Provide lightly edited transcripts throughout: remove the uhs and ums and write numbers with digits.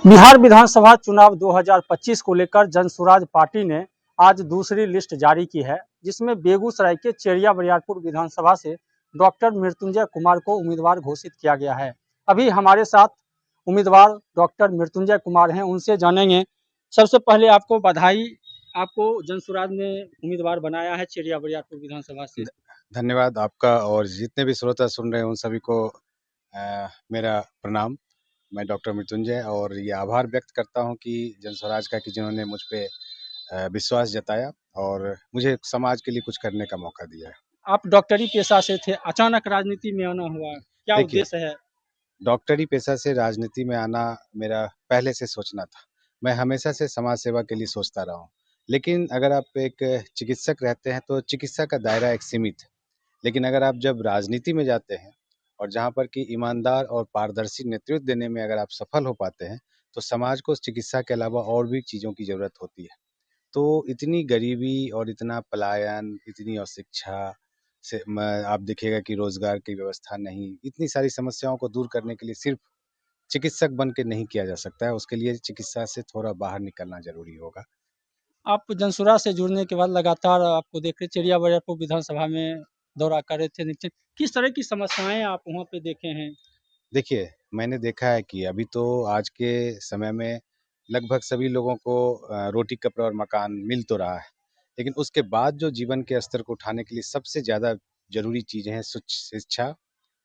बिहार विधानसभा चुनाव 2025 को लेकर जनसुराज पार्टी ने आज दूसरी लिस्ट जारी की है, जिसमें बेगूसराय के चेरिया बरियारपुर विधानसभा से डॉक्टर मृत्युंजय कुमार को उम्मीदवार घोषित किया गया है। अभी हमारे साथ उम्मीदवार डॉक्टर मृत्युंजय कुमार हैं, उनसे जानेंगे। सबसे पहले आपको बधाई, आपको जनसुराज ने उम्मीदवार बनाया है चेरिया बरियारपुर विधानसभा से। धन्यवाद आपका और जितने भी श्रोता सुन रहे हैं उन सभी को मेरा प्रणाम। मैं डॉक्टर मृत्युंजय और ये आभार व्यक्त करता हूं कि जनस्वराज का कि जिन्होंने मुझ पे विश्वास जताया और मुझे समाज के लिए कुछ करने का मौका दिया है। आप डॉक्टरी पेशा से थे, अचानक राजनीति में आना हुआ, क्या देखिए, उद्देश्य है? डॉक्टरी पेशा से राजनीति में आना मेरा पहले से सोचना था। मैं हमेशा से समाज सेवा के लिए सोचता रहा हूँ। लेकिन अगर आप एक चिकित्सक रहते हैं तो चिकित्सा का दायरा एक सीमित है। लेकिन अगर आप जब राजनीति में जाते हैं और जहाँ पर कि ईमानदार और पारदर्शी नेतृत्व देने में अगर आप सफल हो पाते हैं, तो समाज को चिकित्सा के अलावा और भी चीज़ों की ज़रूरत होती है। तो इतनी गरीबी और इतना पलायन, इतनी अशिक्षा से आप देखिएगा कि रोज़गार की व्यवस्था नहीं, इतनी सारी समस्याओं को दूर करने के लिए सिर्फ़ चिकित्सक बन के नहीं किया जा सकता है, उसके लिए चिकित्सा से थोड़ा बाहर निकलना ज़रूरी होगा। आप जनसुरा से जुड़ने के बाद लगातार आपको देख रहे चेरिया बरियारपुर विधानसभा में दौरा कर रहे थे नीचे, किस तरह की समस्याएं आप वहाँ पे देखे हैं? देखिए, मैंने देखा है कि अभी तो आज के समय में लगभग सभी लोगों को रोटी, कपड़ा और मकान मिल तो रहा है। लेकिन उसके बाद जो जीवन के स्तर को उठाने के लिए सबसे ज़्यादा ज़रूरी चीज़ें हैं शिक्षा,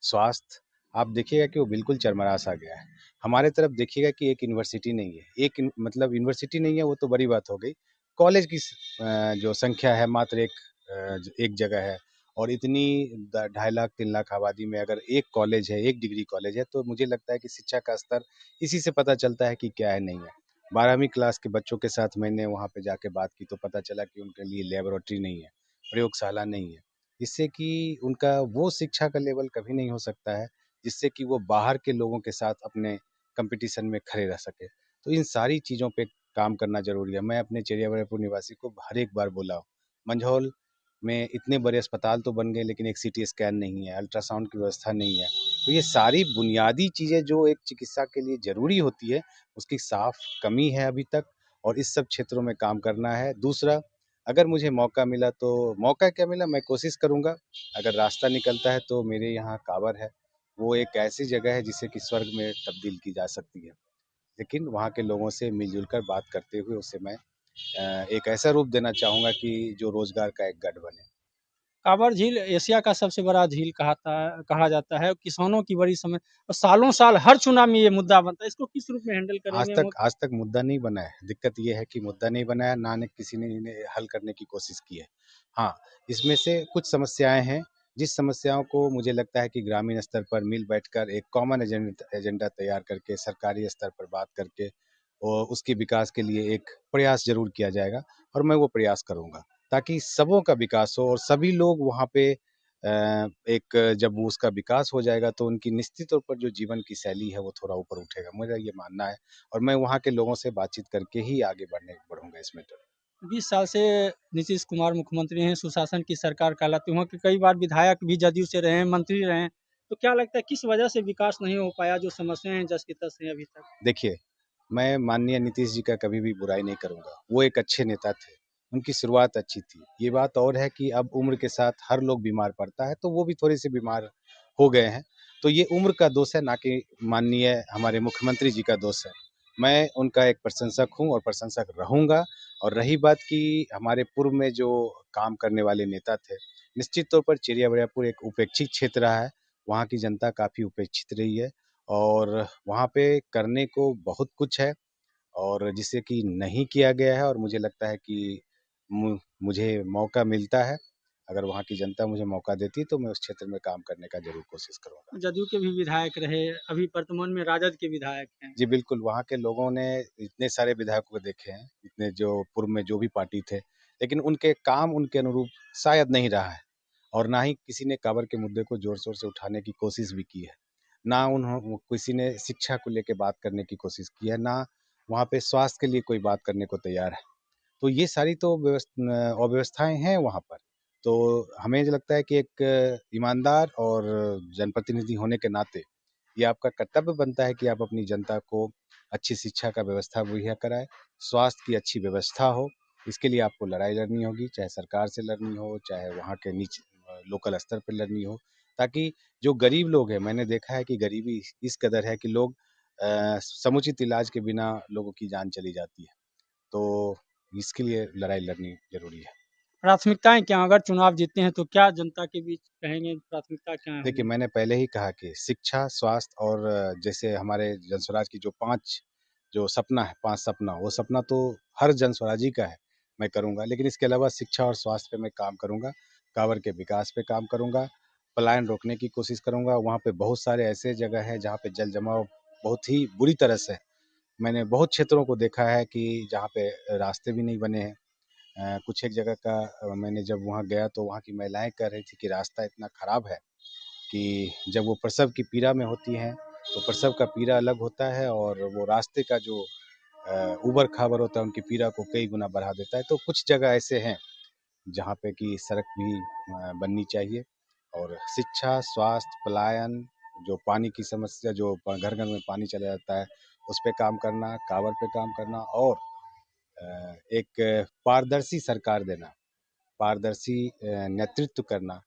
स्वास्थ्य। आप देखिएगा कि वो बिल्कुल चरमरा-सा गया है। हमारे तरफ देखिएगा कि एक यूनिवर्सिटी नहीं है। एक इन मतलब यूनिवर्सिटी नहीं है वो तो बड़ी बात हो गई। कॉलेज की जो संख्या है मात्र एक जगह है। और इतनी 2.5 लाख 3 लाख आबादी में अगर एक कॉलेज है, एक डिग्री कॉलेज है, तो मुझे लगता है कि शिक्षा का स्तर इसी से पता चलता है कि क्या है नहीं है। 12वीं क्लास के बच्चों के साथ मैंने वहाँ पे जाके बात की तो पता चला कि उनके लिए लैबोरेटरी नहीं है, प्रयोगशाला नहीं है। जिससे कि उनका वो शिक्षा का लेवल कभी नहीं हो सकता है, जिससे कि वो बाहर के लोगों के साथ अपने कॉम्पिटिशन में खड़े रह सके। तो इन सारी चीज़ों पे काम करना ज़रूरी है। मैं अपने चेरिया बरियारपुर निवासी को हर एक बार बोला हूँ, मंझौल में इतने बड़े अस्पताल तो बन गए लेकिन एक सीटी स्कैन नहीं है, अल्ट्रासाउंड की व्यवस्था नहीं है। तो ये सारी बुनियादी चीज़ें जो एक चिकित्सा के लिए ज़रूरी होती है, उसकी साफ कमी है अभी तक और इस सब क्षेत्रों में काम करना है। दूसरा, अगर मुझे मौका मिला तो मौका क्या मिला मैं कोशिश करूँगा, अगर रास्ता निकलता है तो मेरे यहाँ काँवड़ है, वो एक ऐसी जगह है जिसे कि स्वर्ग में तब्दील की जा सकती है। लेकिन वहाँ के लोगों से मिल-जुल कर बात करते हुए उसे मैं एक ऐसा रूप देना चाहूँगा कि जो रोज़गार का एक गढ़ बने। कांवर झील एशिया का सबसे बड़ा झील कहा जाता है, किसानों की बड़ी समस्या और सालों साल हर चुनाव में ये मुद्दा बनता है, इसको किस रूप में हैंडल करेंगे? आज तक मुद्दा नहीं बना है। दिक्कत ये है कि मुद्दा नहीं बना है, ना ने किसी ने इन्हें हल करने की कोशिश की है। हाँ, इसमें से कुछ समस्याएँ हैं, जिस समस्याओं को मुझे लगता है कि ग्रामीण स्तर पर मिल बैठकर एक कॉमन एजेंडा तैयार करके, सरकारी स्तर पर बात करके और उसके विकास के लिए एक प्रयास ज़रूर किया जाएगा और मैं वो प्रयास करूँगा, ताकि सबों का विकास हो और सभी लोग वहाँ पे एक जब वो उसका विकास हो जाएगा तो उनकी निश्चित तौर पर जो जीवन की शैली है वो थोड़ा ऊपर उठेगा। मेरा ये मानना है और मैं वहाँ के लोगों से बातचीत करके ही आगे बढ़ूँगा इस मैटर में। 20 साल से नीतीश कुमार मुख्यमंत्री हैं, सुशासन की सरकार कहलाती है, वहाँ के कई बार विधायक भी जदयू से रहे हैं, मंत्री रहे हैं, तो क्या लगता है किस वजह से विकास नहीं हो पाया? जो समस्याएं हैं जस की तस हैं अभी तक। देखिए, मैं माननीय नीतीश जी का कभी भी बुराई नहीं करूँगा। वो एक अच्छे नेता थे, उनकी शुरुआत अच्छी थी। ये बात और है कि अब उम्र के साथ हर लोग बीमार पड़ता है, तो वो भी थोड़े-से बीमार हो गए हैं। तो ये उम्र का दोष है, ना कि माननीय हमारे मुख्यमंत्री जी का दोष है। मैं उनका एक प्रशंसक हूँ और प्रशंसक रहूँगा और रही बात कि हमारे पूर्व में जो काम करने वाले नेता थे, निश्चित तौर पर चिड़िया बरियारपुर एक उपेक्षित क्षेत्र रहा है। वहाँ की जनता काफ़ी उपेक्षित रही है और वहाँ पे करने को बहुत कुछ है और जिसे कि नहीं किया गया है और मुझे लगता है कि मुझे मौका मिलता है, अगर वहाँ की जनता मुझे मौका देती है तो मैं उस क्षेत्र में काम करने का ज़रूर कोशिश करूँगा। जदयू के भी विधायक रहे, अभी वर्तमान में राजद के विधायक हैं। जी बिल्कुल, वहाँ के लोगों ने इतने सारे विधायकों को देखे हैं, इतने जो पूर्व में जो भी पार्टी थे, लेकिन उनके काम उनके अनुरूप शायद नहीं रहा है और ना ही किसी ने काँवड़ के मुद्दे को ज़ोर-शोर से उठाने की कोशिश भी की है। ना किसी ने शिक्षा को लेके बात करने की कोशिश की है, ना वहाँ पे स्वास्थ्य के लिए कोई बात करने को तैयार है। तो ये सारी तो अव्यवस्थाएँ हैं वहाँ पर। तो हमें जो लगता है कि एक ईमानदार और जनप्रतिनिधि होने के नाते ये आपका कर्तव्य बनता है कि आप अपनी जनता को अच्छी शिक्षा का व्यवस्था मुहैया कराए, स्वास्थ्य की अच्छी व्यवस्था हो। इसके लिए आपको लड़ाई लड़नी होगी, चाहे सरकार से लड़नी हो, चाहे वहाँ के लोकल स्तर पे लड़नी हो, ताकि जो गरीब लोग हैं, मैंने देखा है कि गरीबी इस कदर है कि लोग समुचित इलाज के बिना लोगों की जान चली जाती है। तो इसके लिए लड़ाई लड़नी ज़रूरी है। प्राथमिकताएं क्या, अगर चुनाव जीतते हैं तो क्या जनता के बीच कहेंगे, प्राथमिकता क्या देखिए, होगी? मैंने पहले ही कहा कि शिक्षा, स्वास्थ्य और जैसे हमारे जनस्वराज की जो 5 जो सपना है, 5 सपना, वो सपना तो हर जनस्वराजी का है, मैं करूँगा। लेकिन इसके अलावा शिक्षा और स्वास्थ्य पे मैं काम करूँगा, काँवड़ के विकास पे काम करूँगा, पलायन रोकने की कोशिश करूँगा। वहाँ पे बहुत सारे ऐसे जगह हैं जहाँ पे जल जमाव बहुत ही बुरी तरह से है। मैंने बहुत क्षेत्रों को देखा है कि जहाँ पे रास्ते भी नहीं बने हैं। कुछ एक जगह का मैंने जब वहाँ गया तो वहाँ की महिलाएँ कह रही थी कि रास्ता इतना खराब है कि जब वो प्रसव की पीड़ा में होती हैं, तो प्रसव का पीड़ा अलग होता है और वो रास्ते का जो ऊबड़-खाबड़ होता है, उनकी पीड़ा को कई गुना बढ़ा देता है। तो कुछ जगह ऐसे हैं, जहाँ पे कि सड़क भी बननी चाहिए और शिक्षा, स्वास्थ्य, पलायन, जो पानी की समस्या जो घर-घर में पानी चला जाता है, उस पे काम करना, काँवड़ पे काम करना और एक पारदर्शी सरकार देना, पारदर्शी नेतृत्व करना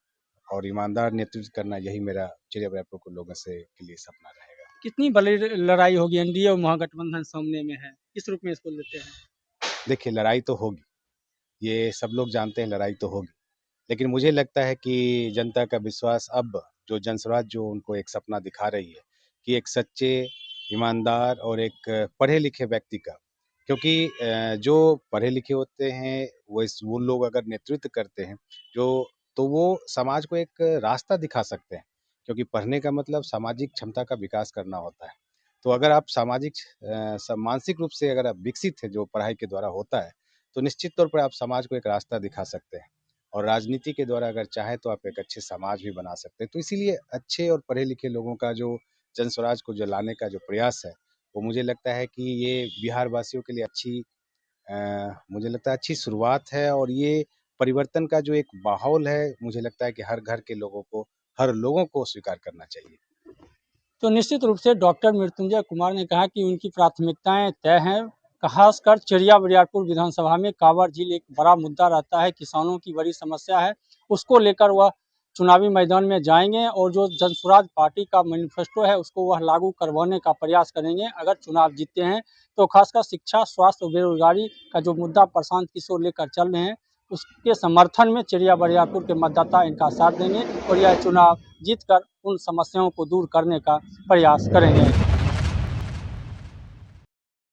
और ईमानदार नेतृत्व करना, यही मेरा चिड़िया व्यापार के लोगों से के लिए सपना रहेगा। कितनी बड़ी लड़ाई होगी, एनडीए और महागठबंधन सामने में है, किस रूप में इसको लेते हैं? देखिए, लड़ाई तो होगी, ये सब लोग जानते हैं लड़ाई तो होगी। लेकिन मुझे लगता है कि जनता का विश्वास अब जो जनस्वराज जो उनको एक सपना दिखा रही है कि एक सच्चे, ईमानदार और एक पढ़े-लिखे व्यक्ति का, क्योंकि जो पढ़े-लिखे होते हैं वो लोग अगर नेतृत्व करते हैं जो तो वो समाज को एक रास्ता दिखा सकते हैं। क्योंकि पढ़ने का मतलब सामाजिक क्षमता का विकास करना होता है। तो अगर आप मानसिक रूप से अगर आप विकसित हैं जो पढ़ाई के द्वारा होता है, तो निश्चित तौर पर आप समाज को एक रास्ता दिखा सकते हैं। और राजनीति के द्वारा अगर चाहे तो आप एक अच्छे समाज भी बना सकते हैं। तो इसीलिए अच्छे और पढ़े लिखे लोगों का जो जनस्वराज को जो लाने का जो प्रयास है, वो मुझे लगता है कि ये बिहार वासियों के लिए मुझे लगता है अच्छी शुरुआत है और ये परिवर्तन का जो एक माहौल है, मुझे लगता है कि हर लोगों को स्वीकार करना चाहिए। तो निश्चित रूप से डॉक्टर मृत्युंजय कुमार ने कहा कि उनकी प्राथमिकताएं तय हैं। खासकर चिड़िया बरियारपुर विधानसभा में कांवड़ झील एक बड़ा मुद्दा रहता है, किसानों की बड़ी समस्या है, उसको लेकर वह चुनावी मैदान में जाएंगे और जो जनसुराज पार्टी का मैनिफेस्टो है उसको वह लागू करवाने का प्रयास करेंगे अगर चुनाव जीतते हैं। तो खासकर शिक्षा, स्वास्थ्य और बेरोजगारी का जो मुद्दा प्रशांत किशोर लेकर चल रहे हैं, उसके समर्थन में चिड़िया बरियारपुर के मतदाता इनका साथ देंगे और यह चुनाव जीतकर उन समस्याओं को दूर करने का प्रयास करेंगे।